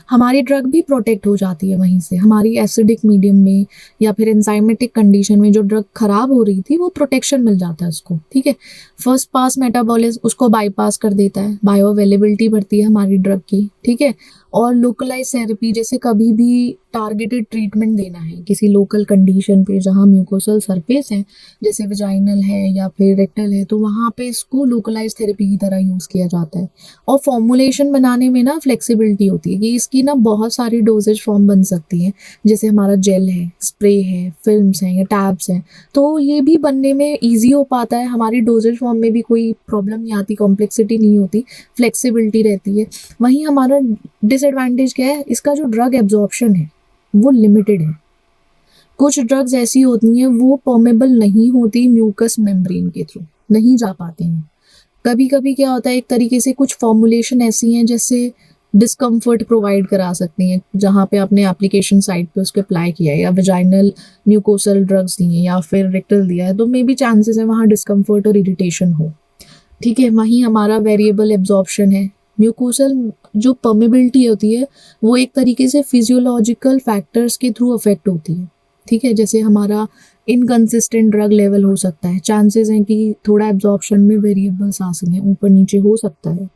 हमारी ड्रग भी प्रोटेक्ट हो जाती है वहीं से, हमारी एसिडिक मीडियम में या फिर एंजाइमेटिक कंडीशन में जो ड्रग खराब हो रही थी वो प्रोटेक्शन मिल जाता है उसको, ठीक है। फर्स्ट पास मेटाबॉलिज्म उसको बाईपास कर देता है, बायो अवेलेबिलिटी बढ़ती है हमारी ड्रग की, ठीक है। और लोकलाइज थेरेपी, जैसे कभी भी टारगेटेड ट्रीटमेंट देना है किसी लोकल कंडीशन पे जहाँ म्यूकोसल सरफेस है, जैसे विजाइनल है या फिर रेक्टल है, तो वहाँ पे इसको लोकलाइज थेरेपी की तरह यूज़ किया जाता है। और फॉर्मुलेशन बनाने में ना फ्लेक्सिबिलिटी होती है कि इसकी ना बहुत सारी डोजेज फॉर्म बन सकती हैं, जैसे हमारा जेल है, स्प्रे है, फिल्म्स हैं या टैब्स हैं, तो ये भी बनने में ईजी हो पाता है, हमारी डोजेज फॉर्म में भी कोई प्रॉब्लम नहीं आती, कॉम्प्लेक्सिटी नहीं होती, फ्लेक्सिबिलिटी रहती है। वहीं हमारा डिसएडवांटेज क्या है, इसका जो ड्रग एब्जॉर्प्शन है वो लिमिटेड है। कुछ ड्रग्स ऐसी होती हैं वो परमेबल नहीं होती, म्यूकस मेम्ब्रेन के थ्रू नहीं जा पाती हैं। कभी कभी क्या होता है, एक तरीके से कुछ फॉर्मुलेशन ऐसी हैं जैसे डिस्कम्फर्ट प्रोवाइड करा सकती हैं, जहाँ पे आपने एप्लीकेशन साइट पे उसके अप्लाई किया है या वेजाइनल म्यूकोसल ड्रग्स दिए या फिर रेक्टल दिया है, तो मे बी चांसेस है वहाँ डिस्कम्फर्ट और इरिटेशन हो, ठीक है। वहीं हमारा वेरिएबल एब्जॉर्प्शन है, म्यूकोसल जो परमेबिलिटी होती है वो एक तरीके से फिजियोलॉजिकल फैक्टर्स के थ्रू अफेक्ट होती है, ठीक है। जैसे हमारा इनकंसिस्टेंट ड्रग लेवल हो सकता है, चांसेस हैं कि थोड़ा एब्जॉर्प्शन में वेरिएबल्स आ सकें, ऊपर नीचे हो सकता है।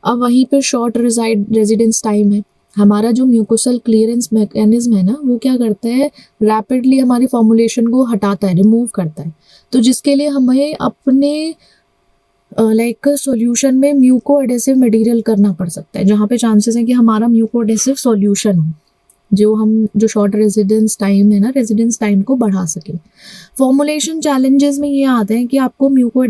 अब वहीं पर शॉर्ट रेजिडेंस टाइम है, हमारा जो म्यूकोसल क्लियरेंस मैकेनिज्म है ना वो क्या करता है, रैपिडली हमारी फॉर्मुलेशन को हटाता है, रिमूव करता है, तो जिसके लिए हमें अपने लाइक सॉल्यूशन में म्यूको एडेसिव मटेरियल करना पड़ सकता है, जहाँ पे चांसेस हैं कि हमारा म्यूको एडेसिव सॉल्यूशन हो, जो शॉर्ट रेजिडेंस टाइम है ना, रेजिडेंस टाइम को बढ़ा सके। फॉर्मुलेशन चैलेंजेस में ये आते हैं कि आपको म्यूको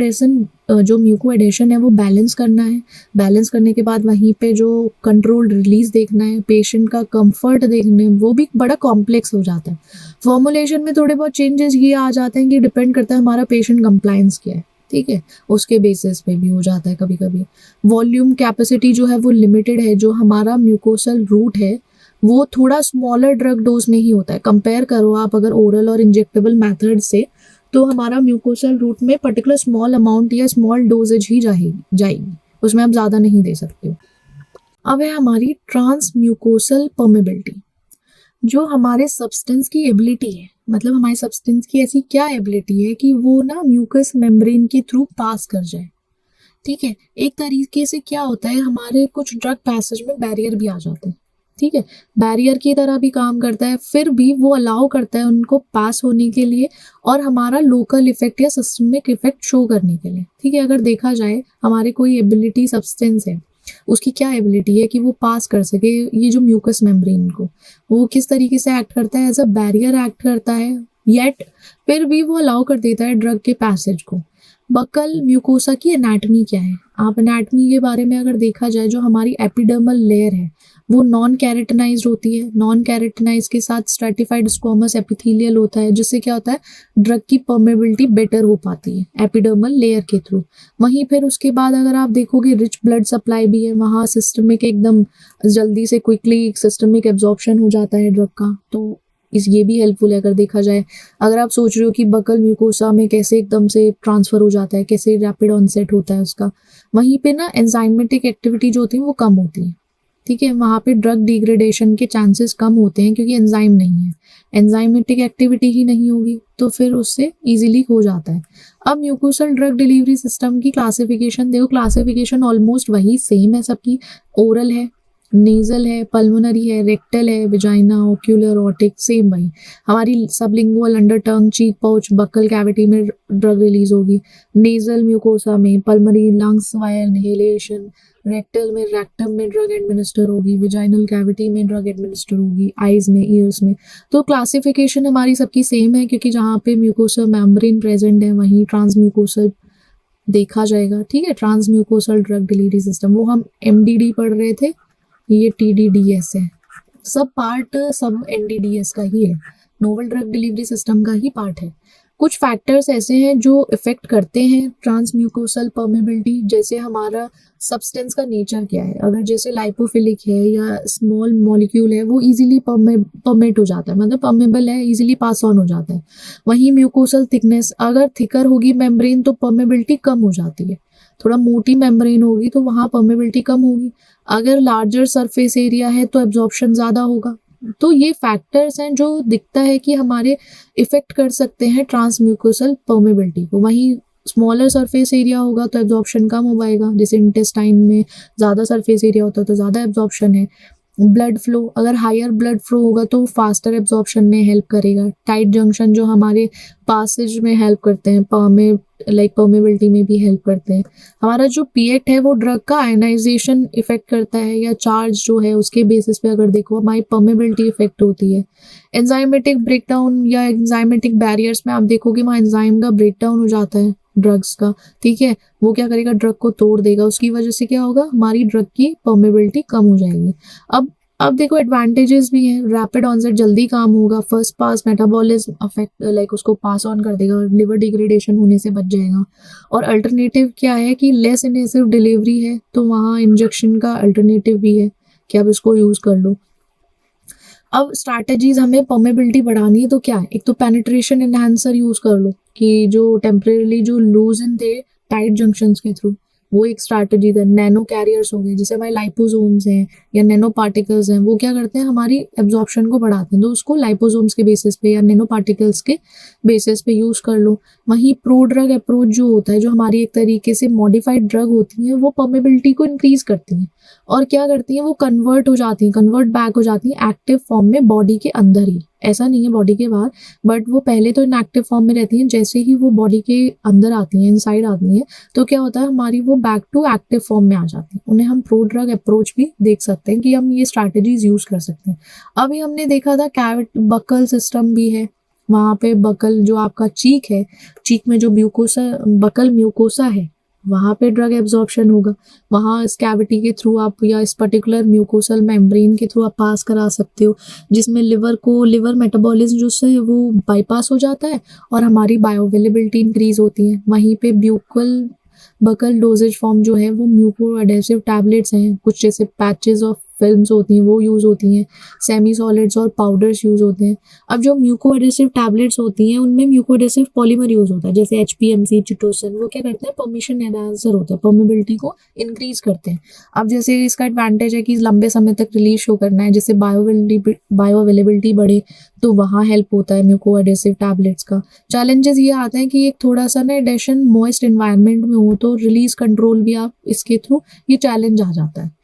एडेशन है वो बैलेंस करना है, बैलेंस करने के बाद वहीं पे जो कंट्रोल्ड रिलीज देखना है, पेशेंट का कंफर्ट देखना, वो भी बड़ा कॉम्प्लेक्स हो जाता है। फॉर्मुलेशन में थोड़े बहुत चेंजेस ये आ जाते हैं कि डिपेंड करता है हमारा पेशेंट कंप्लायंस क्या है, ठीक है, उसके बेसिस पे भी हो जाता है कभी कभी। वॉल्यूम कैपेसिटी जो है वो लिमिटेड है, जो हमारा म्यूकोसल रूट है वो थोड़ा स्मॉलर ड्रग डोज में ही होता है, कंपेयर करो आप अगर ओरल और इंजेक्टेबल मेथड से, तो हमारा म्यूकोसल रूट में पर्टिकुलर स्मॉल अमाउंट या स्मॉल डोजेज ही जाएगी, उसमें आप ज़्यादा नहीं दे सकते हो। अब है हमारी ट्रांस म्यूकोसल परमेबिलिटी, जो हमारे सब्सटेंस की एबिलिटी है, मतलब हमारे सब्सटेंस की ऐसी क्या एबिलिटी है कि वो ना म्यूकस मेम्ब्रेन के थ्रू पास कर जाए, ठीक है। एक तरीके से क्या होता है, हमारे कुछ ड्रग पैसेज में बैरियर भी आ जाते हैं, ठीक है, बैरियर की तरह भी काम करता है, फिर भी वो अलाउ करता है उनको पास होने के लिए और हमारा लोकल इफेक्ट या सिस्टमिक इफेक्ट शो करने के लिए, ठीक है। अगर देखा जाए हमारे कोई एबिलिटी सब्सटेंस है, उसकी क्या एबिलिटी है कि वो पास कर सके ये जो म्यूकस मेम्ब्रेन को, वो किस तरीके से एक्ट करता है, एज अ बैरियर एक्ट करता है, येट फिर भी वो अलाउ कर देता है ड्रग के पैसेज को। बकल म्यूकोसा की एनाटमी क्या है, आप एनाटमी के बारे में अगर देखा जाए, जो हमारी एपिडर्मल लेयर है वो नॉन कैरेटनाइज्ड होती है, नॉन कैरेटनाइज के साथ स्ट्रेटिफाइड स्क्वामस एपिथेलियल होता है, जिससे क्या होता है ड्रग की परमेबिलिटी बेटर हो पाती है एपिडर्मल लेयर के थ्रू। वहीं फिर उसके बाद अगर आप देखोगे रिच ब्लड सप्लाई भी है, वहाँ सिस्टमिक एकदम जल्दी से क्विकली सिस्टमिक एब्जॉर्प्शन हो जाता है ड्रग का, तो ये भी हेल्पफुल है अगर देखा जाए। अगर आप सोच रहे हो कि बकल म्यूकोसा में कैसे एकदम से ट्रांसफर हो जाता है, कैसे रैपिड ऑनसेट होता है उसका, वहीं पे ना एंजाइमेटिक एक्टिविटी जो होती है वो कम होती है, ठीक है, वहाँ पे ड्रग डिग्रेडेशन के चांसेस कम होते हैं क्योंकि एंजाइम नहीं है, एंजाइमेटिक एक्टिविटी ही नहीं होगी तो फिर उससे इजीली हो जाता है। अब म्यूकोसल ड्रग डिलीवरी सिस्टम की क्लासिफिकेशन देखो, क्लासिफिकेशन ऑलमोस्ट वही सेम है सबकी, ओरल है, नेजल है, पल्मोनरी है, रेक्टल है, विजाइना, ओक्यूलर, ऑटिक, सेम वही। हमारी सबलिंगुअल, अंडर टंग, चीक पाउच, बक्कल कैविटी में ड्रग रिलीज होगी। नेजल म्यूकोसा में, pulmonary lungs via inhalation, rectal में, रेक्टम में ड्रग एडमिनिस्टर होगी, विजाइनल कैविटी में ड्रग एडमिनिस्टर होगी, आईज में, ईयर्स में। तो क्लासिफिकेशन हमारी सबकी सेम है, क्योंकि जहाँ पे म्यूकोसा मेम्ब्रेन प्रेजेंट है वहीं ट्रांसम्यूकोसल देखा जाएगा। ठीक है, ट्रांसम्यूकोसल ड्रग डिलीवरी सिस्टम, वो हम एमडीडी पढ़ रहे थे, ये टीडीडीएस है। सब पार्ट सब एनडीडीएस का ही है, नोवल ड्रग डिलीवरी सिस्टम का ही पार्ट है। कुछ फैक्टर्स ऐसे हैं जो इफेक्ट करते हैं ट्रांसम्यूकोसल परमेबिलिटी, जैसे हमारा सब्सटेंस का नेचर क्या है। अगर जैसे लाइपोफिलिक है या स्मॉल मॉलिक्यूल है, वो इजीली परमेट हो जाता है, मतलब परमेबल है, इजीली पास ऑन हो जाता है। वहीं म्यूकोसल थिकनेस अगर थिकर होगी मेम्ब्रेन तो परमेबिलिटी कम हो जाती है, थोड़ा मोटी मेम्ब्रेन होगी तो वहाँ परमेबिलिटी कम होगी। अगर लार्जर सरफेस एरिया है तो एब्जॉर्प्शन ज़्यादा होगा। तो ये फैक्टर्स हैं जो दिखता है कि हमारे इफेक्ट कर सकते हैं ट्रांसम्यूकोसल परमेबिलिटी को। वहीं स्मॉलर सरफेस एरिया होगा तो एब्जॉर्प्शन कम हो पाएगा, जैसे इंटेस्टाइन में ज़्यादा सरफेस एरिया होता है तो ज़्यादा एब्जॉर्प्शन है। ब्लड फ्लो, अगर हायर ब्लड फ्लो होगा तो फास्टर एब्जॉर्प्शन में हेल्प करेगा। टाइट जंक्शन जो हमारे पासेज में हेल्प करते हैं, परमेबिलिटी में भी हेल्प करते हैं। हमारा जो पीएट है वो ड्रग का आयनाइजेशन इफेक्ट करता है, या चार्ज जो है उसके बेसिस पे अगर देखो हमारी परमेबिलिटी इफेक्ट होती है। एंजाइमेटिक ब्रेकडाउन या एंजाइमेटिक बैरियर्स में आप देखोगे वहाँ एंजाइम का ब्रेकडाउन हो जाता है ड्रग्स का। ठीक है, वो क्या करेगा, ड्रग को तोड़ देगा, उसकी वजह से क्या होगा, हमारी ड्रग की परमेबिलिटी कम हो जाएगी। अब देखो एडवांटेजेस भी हैं, रैपिड ऑनसेट, जल्दी काम होगा, फर्स्ट पास मेटाबॉलिज्म अफेक्ट उसको पास ऑन कर देगा, लिवर डिग्रेडेशन होने से बच जाएगा। और अल्टरनेटिव क्या है कि लेस इन्वेसिव डिलीवरी है, तो वहाँ इंजेक्शन का अल्टरनेटिव भी है कि आप इसको यूज कर लो। अब स्ट्रैटेजीज, हमें परमेबिलिटी बढ़ानी है तो क्या है, एक तो पेनिट्रेशन एनहांसर यूज कर लो, कि जो टेम्परेली जो लूज इन थे टाइट जंक्शंस के थ्रू, वो एक स्ट्रैटेजी है। नैनो कैरियर्स हो गए, जैसे हमारे लाइपोसोम्स हैं या नैनो पार्टिकल्स हैं, वो क्या करते हैं, हमारी एब्जॉर्प्शन को बढ़ाते हैं, तो उसको लाइपोसोम्स के बेसिस पे या नैनो पार्टिकल्स के बेसिस पे यूज कर लो। वहीं प्रो ड्रग अप्रोच जो होता है, जो हमारी एक तरीके से मॉडिफाइड ड्रग होती है, वो परमेबिलिटी को इंक्रीज करती हैं और क्या करती हैं, वो कन्वर्ट बैक हो जाती हैं एक्टिव फॉर्म में बॉडी के अंदर ही, ऐसा नहीं है बॉडी के बाहर, बट वो पहले तो इनएक्टिव फॉर्म में रहती हैं, जैसे ही वो बॉडी के अंदर आती हैं, इनसाइड आती हैं, तो क्या होता है, हमारी वो बैक टू एक्टिव फॉर्म में आ जाती हैं। उन्हें हम प्रो ड्रग अप्रोच भी देख सकते हैं कि हम ये स्ट्रैटेजीज यूज कर सकते हैं। अभी हमने देखा था कैविट बकल सिस्टम भी है, वहाँ पे बकल जो आपका चीक है, चीक में जो बकल म्यूकोसा है, वहाँ पे ड्रग एब्जॉर्प्शन होगा, वहाँ इस कैविटी के थ्रू आप या इस पर्टिकुलर म्यूकोसल मेम्ब्रेन के थ्रू आप पास करा सकते हो, जिसमें लिवर मेटाबॉलिज्म जो है वो बाईपास हो जाता है और हमारी बायोअवेलेबिलिटी इंक्रीज होती है। वहीं पे बकल डोजेज फॉर्म जो है वो म्यूको एडेसिव टैबलेट्स हैं, कुछ जैसे पैचेस ऑफ फिल्म्स होती हैं वो यूज़ होती हैं, सेमी सॉलिड्स और पाउडर्स यूज़ होते हैं। अब जो म्यूको एडेसिव टैबलेट्स होती हैं उनमें म्यूको एडेसिव पॉलीमर यूज़ होता है, जैसे HPMC, चिटोसन, वो क्या करते हैं, परमिशन एनहांसर होता है, परमेबिलिटी को इंक्रीज करते हैं। अब जैसे इसका एडवांटेज है कि लंबे समय तक रिलीज शो करना है, जैसे बायोअवेलेबिलिटी बढ़े तो वहाँ हेल्प होता है म्यूको एडेसिव टैबलेट्स का। चैलेंजेस ये आते हैं कि एक थोड़ा सा ना एडेशन मॉइस्ट एनवायरनमेंट में हो तो रिलीज कंट्रोल भी आप इसके थ्रू, ये चैलेंज आ जाता है।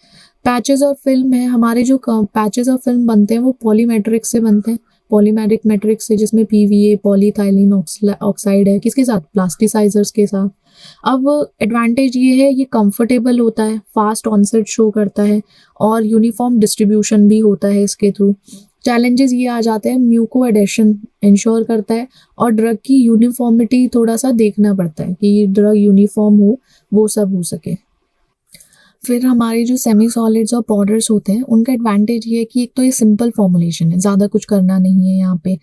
पैचेस और फिल्म है, हमारे जो पैचेस और फिल्म बनते हैं वो पॉलीमेट्रिक से बनते हैं, पॉलीमेरिक मैट्रिक्स से, जिसमें PVA पॉलीथाइलिन ऑक्साइड है, किसके साथ, प्लास्टिसाइजर्स के साथ। अब एडवांटेज ये है, ये कंफर्टेबल होता है, फास्ट ऑनसेट शो करता है और यूनिफॉर्म डिस्ट्रीब्यूशन भी होता है इसके थ्रू। चैलेंजेस ये आ जाते हैं, म्यूको एडेशन इंश्योर करता है और ड्रग की यूनिफॉर्मिटी थोड़ा सा देखना पड़ता है कि ड्रग यूनिफॉर्म हो, वो सब हो सके। फिर हमारे जो सेमी सॉलिड्स और पाउडर्स होते हैं उनका एडवांटेज ये है कि एक तो ये सिंपल फॉर्मुलेशन है, ज़्यादा कुछ करना नहीं है, यहाँ पे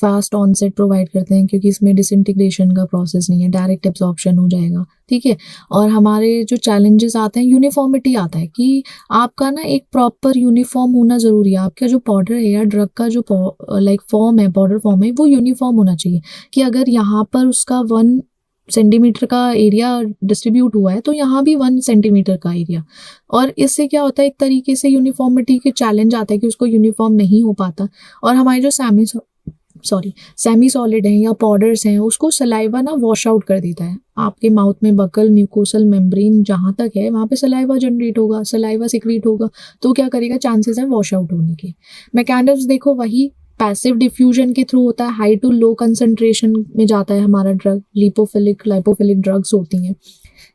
फास्ट ऑनसेट प्रोवाइड करते हैं क्योंकि इसमें डिसइंटीग्रेशन का प्रोसेस नहीं है, डायरेक्ट एब्जॉर्प्शन हो जाएगा। ठीक है, और हमारे जो चैलेंजेस आते हैं, यूनिफॉर्मिटी आता है कि आपका ना एक प्रॉपर यूनिफॉर्म होना ज़रूरी है, आपका जो पाउडर है या ड्रग का जो फॉर्म है, पाउडर फॉर्म है, वो यूनिफॉर्म होना चाहिए कि अगर यहाँ पर उसका 1 सेंटीमीटर का एरिया डिस्ट्रीब्यूट हुआ है तो यहाँ भी 1 सेंटीमीटर का एरिया, और इससे क्या होता है, एक तरीके से यूनिफॉर्मिटी के चैलेंज आता है कि उसको यूनिफॉर्म नहीं हो पाता। और हमारे जो सॉरी सेमी सॉलिड हैं या पाउडर्स हैं, उसको सलाइवा ना वॉश आउट कर देता है। आपके माउथ में बकल म्यूकोसल मेम्ब्रेन जहाँ तक है वहाँ पे सलाइवा जनरेट होगा, सलाइवा सिक्रीट होगा, तो क्या करेगा, चांसेस हैं वॉश आउट होने के। मैकेनिज्म देखो वही पैसिव डिफ्यूजन के थ्रू होता है, हाई टू लो कंसंट्रेशन में जाता है हमारा ड्रग, लिपोफिलिक लाइपोफिलिक ड्रग्स होती हैं।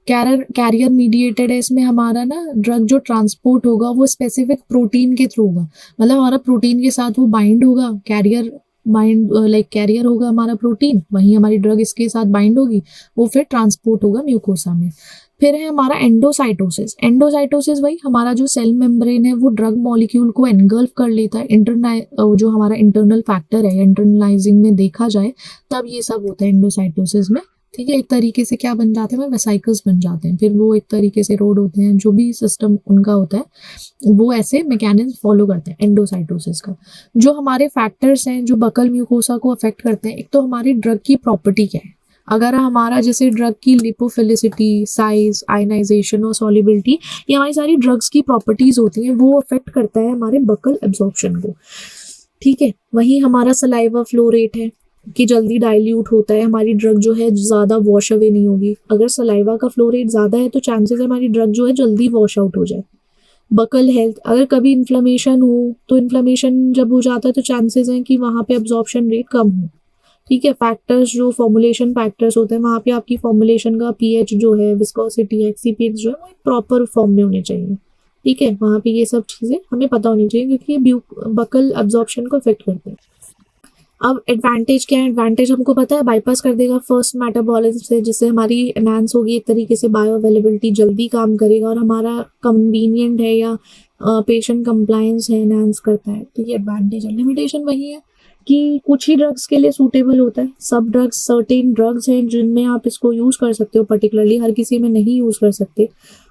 कैरियर मीडिएटेड है, इसमें हमारा ना ड्रग जो ट्रांसपोर्ट होगा वो स्पेसिफिक प्रोटीन के थ्रू होगा, मतलब हमारा प्रोटीन के साथ वो बाइंड होगा, कैरियर होगा हमारा प्रोटीन, वहीं हमारी ड्रग इसके साथ बाइंड होगी, वो फिर ट्रांसपोर्ट होगा म्यूकोसा में। फिर है हमारा एंडोसाइटोसिस। एंडोसाइटोसिस वही हमारा जो सेल मेम्ब्रेन है वो ड्रग मॉलिक्यूल को एनगल्फ कर लेता है, जो हमारा इंटरनल फैक्टर है, इंटरनलाइजिंग में देखा जाए तब ये सब होता है एंडोसाइटोसिस में। ठीक है, एक तरीके से क्या बन जाते हैं, वेसाइकल्स बन जाते हैं, फिर वो एक तरीके से रोड होते हैं, जो भी सिस्टम उनका होता है वो ऐसे मैकेनिज्म फॉलो करते हैं एंडोसाइटोसिस का। जो हमारे फैक्टर्स हैं जो बकल म्यूकोसा को अफेक्ट करते हैं, एक तो हमारी ड्रग की प्रॉपर्टी क्या है, अगर हमारा जैसे ड्रग की लिपोफिलिसिटी, साइज, आयनाइजेशन और सॉल्युबिलिटी, ये हमारी सारी ड्रग्स की प्रॉपर्टीज होती हैं, वो अफेक्ट करता है हमारे बकल एब्जॉर्प्शन को। ठीक है, वही हमारा सलाइवा फ्लो रेट है कि जल्दी डाइल्यूट होता है, हमारी ड्रग जो है ज़्यादा वॉश अवे नहीं होगी। अगर सलाइवा का फ्लो रेट ज़्यादा है तो चांसेस है हमारी ड्रग जो है जल्दी वॉश आउट हो जाए। बकल हेल्थ, अगर कभी इन्फ्लेमेशन हो तो इन्फ्लेमेशन जब हो जाता है तो चांसेस हैं कि वहाँ पे एब्जॉर्प्शन रेट कम हो। ठीक है, फैक्टर्स जो फॉर्मुलेशन फैक्टर्स होते हैं, वहाँ पे आपकी फॉर्मुलेशन का पीएच जो है, विस्कोसिटी, एक्सीपीएक्स जो है वो प्रॉपर फॉर्म में होने चाहिए। ठीक है, वहाँ पे ये सब चीज़ें हमें पता होनी चाहिए क्योंकि ये बकल एब्जॉर्प्शन को इफेक्ट करते हैं। अब एडवांटेज क्या है, एडवांटेज हमको पता है, बाईपास कर देगा फर्स्ट मेटाबॉलिज्म से, जिससे हमारी एनहांस होगी एक तरीके से, बायो अवेलेबिलिटी जल्दी काम करेगा और हमारा कन्वीनियंट है या पेशेंट कंप्लायंस है, एनहांस करता है, तो ये एडवांटेज है। लिमिटेशन वही है कि कुछ ही ड्रग्स के लिए सूटेबल होता है, सब ड्रग्स, सर्टेन ड्रग्स हैं जिनमें आप इसको यूज़ कर सकते हो, पर्टिकुलरली हर किसी में नहीं यूज़ कर सकते।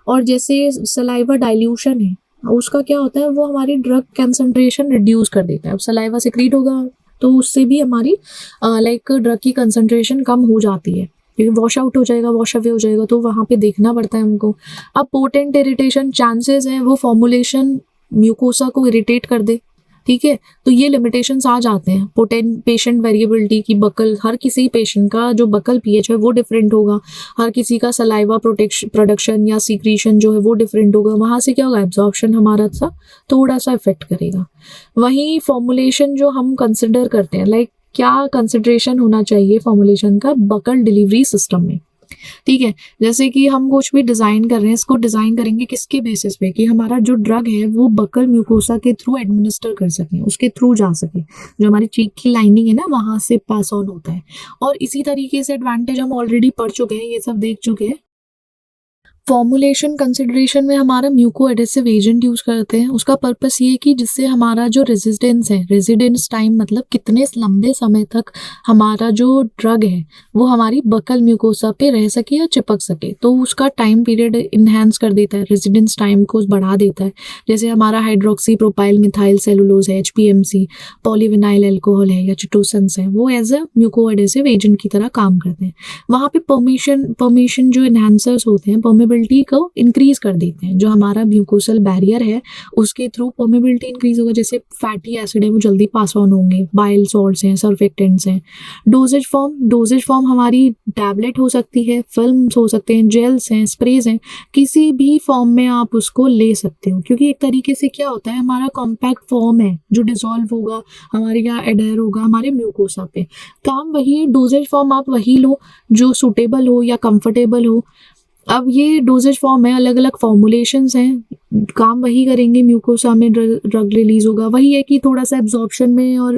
और जैसे सलाइवा डाइल्यूशन है, उसका क्या होता है, वो हमारी ड्रग कंसंट्रेशन रिड्यूस कर देता है। अब सलाइवा सिक्रीट होगा तो उससे भी हमारी ड्रग की कंसंट्रेशन कम हो जाती है, क्योंकि वॉश आउट हो जाएगा, वॉश अवे हो जाएगा, तो वहाँ पे देखना पड़ता है हमको। अब पोटेंट इरिटेशन, चांसेस हैं वो फॉर्मुलेशन म्यूकोसा को इरिटेट कर दे। ठीक है, तो ये लिमिटेशंस आ जाते हैं। पोटेंट पेशेंट वेरिएबिलिटी की, बकल, हर किसी पेशेंट का जो बकल पीएच है वो डिफरेंट होगा, हर किसी का सलाइवा प्रोडक्शन या सीक्रीशन जो है वो डिफरेंट होगा, वहाँ से क्या होगा, एब्जॉर्प्शन हमारा सा थोड़ा सा इफेक्ट करेगा। वहीं फॉर्मुलेशन जो हम कंसिडर करते हैं, क्या कंसिडरेशन होना चाहिए फॉर्मुलेशन का बकल डिलीवरी सिस्टम में। ठीक है, जैसे कि हम कुछ भी डिज़ाइन कर रहे हैं, इसको डिज़ाइन करेंगे किसके बेसिस पे, कि हमारा जो ड्रग है वो बकल म्यूकोसा के थ्रू एडमिनिस्टर कर सकें, उसके थ्रू जा सके, जो हमारी चीक की लाइनिंग है ना वहाँ से पास ऑन होता है। और इसी तरीके से एडवांटेज हम ऑलरेडी पढ़ चुके हैं, ये सब देख चुके हैं। फॉर्मुलेशन कंसिडरेशन में हमारा म्यूको एडेसिव एजेंट यूज़ करते हैं, उसका पर्पस ये है कि जिससे हमारा जो रेजिडेंस है, रेजिडेंस टाइम मतलब कितने लंबे समय तक हमारा जो ड्रग है वो हमारी बकल म्यूकोसा पे रह सके या चिपक सके, तो उसका टाइम पीरियड इन्हेंस कर देता है, रेजिडेंस टाइम को बढ़ा देता है। जैसे हमारा हाइड्रोक्सी प्रोपाइल मिथाइल सेलुलोज है, HPMC, पॉलीविनाइल एल्कोहल है या चिटोसन्स है, वो as a muco adhesive agent की तरह काम करते हैं। वहाँ पे परमेशन जो इन्हेंसर्स होते हैं परमेबिलिटी को इंक्रीज कर देते हैं, जो हमारा म्यूकोसल बैरियर है उसके थ्रू परमेबिलिटी इंक्रीज होगा, जैसे फैटी एसिड है वो जल्दी पास ऑन होंगे, बाइल सॉल्ट्स हैं, सर्फेक्टेंट्स हैं। डोजेज फॉर्म हमारी टैबलेट हो सकती है, फिल्म्स हो सकते हैं, जेल्स हैं, स्प्रेज हैं, किसी भी फॉर्म में आप उसको ले सकते हो, क्योंकि एक तरीके से क्या होता है, हमारा कॉम्पैक्ट फॉर्म है जो डिसॉल्व होगा हमारे या एडहेर होगा हमारे म्यूकोसा पे। काम वही है, डोजेज फॉर्म आप वही लो जो सूटेबल हो या कंफर्टेबल हो। अब ये डोजेज फॉर्म है, अलग अलग फॉर्मुलेशंस हैं, काम वही करेंगे, म्यूकोसा में ड्रग रिलीज होगा, वही है कि थोड़ा सा एब्जॉर्प्शन में और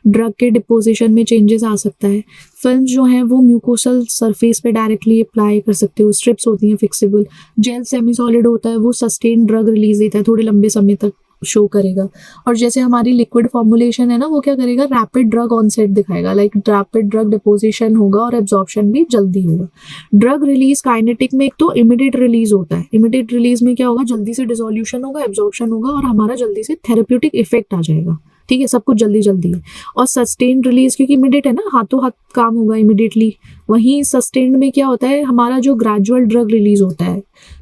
ड्रग के डिपोजिशन में चेंजेस आ सकता है। फिल्म्स जो हैं वो म्यूकोसल सरफेस पे डायरेक्टली अप्लाई कर सकते हो, स्ट्रिप्स होती हैं फिक्सेबल। जेल सेमी सॉलिड होता है, वो सस्टेन ड्रग रिलीज देता है, थोड़े लंबे समय तक शो करेगा। और जैसे हमारी लिक्विड फॉर्मुलेशन है ना, वो क्या करेगा, रैपिड ड्रग ऑनसेट दिखाएगा, रैपिड ड्रग डिपोजिशन होगा और एब्जॉर्प्शन भी जल्दी होगा। ड्रग रिलीज काइनेटिक में एक तो इमीडिएट रिलीज होता है, इमीडिएट रिलीज में क्या होगा, जल्दी से डिसोल्यूशन होगा, एब्जॉर्प्शन होगा और हमारा जल्दी से थेरेप्यूटिक इफेक्ट आ जाएगा। ठीक है, सब कुछ जल्दी जल्दी है। और सस्टेन्ड रिलीज क्योंकि इमिडिएट है ना, हाथों हाथ काम होगा इमिडिएटली। वहीं सस्टेन्ड में क्या होता है, हमारा जो ग्रेजुअल ड्रग रिलीज होता है,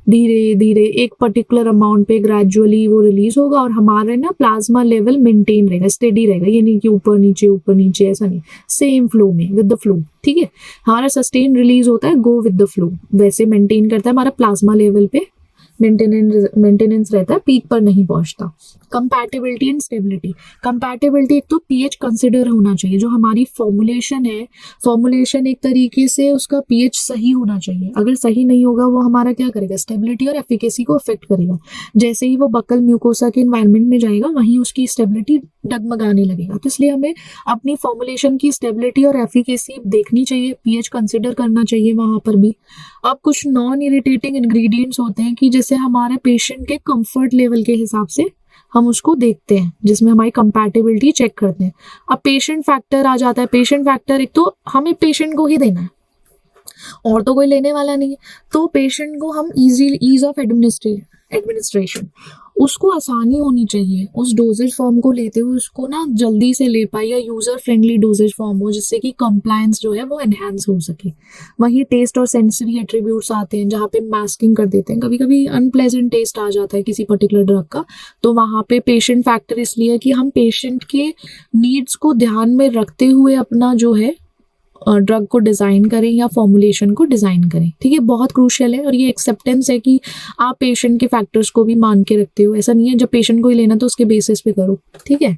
धीरे धीरे एक पर्टिकुलर अमाउंट पे ग्रेजुअली वो रिलीज होगा और हमारे ना प्लाज्मा लेवल मेंटेन रहेगा, स्टेडी रहेगा। ये नहीं कि ऊपर नीचे, ऐसा नहीं, सेम फ्लो में, विद द फ्लो। ठीक है, हमारा सस्टेन रिलीज होता है गो विद द फ्लो, वैसे मेंटेन करता है हमारा प्लाज्मा लेवल पे, मेंटेनेंस रहता है, पीक पर नहीं पहुंचता। Compatibility and stability. कंपैटिबिलिटी, एक तो पीएच कंसिडर होना चाहिए, जो हमारी फॉर्मुलेशन है, फॉर्मुलेशन एक तरीके से उसका पीएच सही होना चाहिए। अगर सही नहीं होगा वो हमारा क्या करेगा, स्टेबिलिटी और एफिकेसी को अफेक्ट करेगा। जैसे ही वो बकल म्यूकोसा के एनवायरनमेंट में जाएगा वहीं उसकी स्टेबिलिटी डगमगाने लगेगा। तो इसलिए हमें अपनी फॉर्मुलेशन की स्टेबिलिटी और एफिकेसी देखनी चाहिए, पीएच कंसिडर करना चाहिए वहां पर भी। अब कुछ नॉन इरिटेटिंग इंग्रेडिएंट्स होते हैं कि जैसे हमारे पेशेंट के कंफर्ट लेवल के हिसाब से हम उसको देखते हैं, जिसमें हमारी कंपैटिबिलिटी चेक करते हैं। अब पेशेंट फैक्टर आ जाता है। पेशेंट फैक्टर एक तो हमें पेशेंट को ही देना है और तो कोई लेने वाला नहीं है, तो पेशेंट को हम ईज ऑफ एडमिनिस्ट्रेशन, उसको आसानी होनी चाहिए उस डोजेज फॉर्म को लेते हुए, उसको ना जल्दी से ले पाए, या यूजर फ्रेंडली डोजेज फॉर्म हो जिससे कि कंप्लायंस जो है वो एनहांस हो सके। वहीं टेस्ट और सेंसरी एट्रीब्यूट्स आते हैं जहाँ पे मास्किंग कर देते हैं, कभी कभी अनप्लेजेंट टेस्ट आ जाता है किसी पर्टिकुलर ड्रग का, तो वहाँ पे पेशेंट फैक्टर इसलिए कि हम पेशेंट के नीड्स को ध्यान में रखते हुए अपना जो है ड्रग को डिज़ाइन करें या फॉर्मुलेशन को डिज़ाइन करें। ठीक है, बहुत क्रूशियल है। और ये एक्सेप्टेंस है कि आप पेशेंट के फैक्टर्स को भी मान के रखते हो, ऐसा नहीं है जब पेशेंट को ही लेना तो उसके बेसिस पे करो। ठीक है।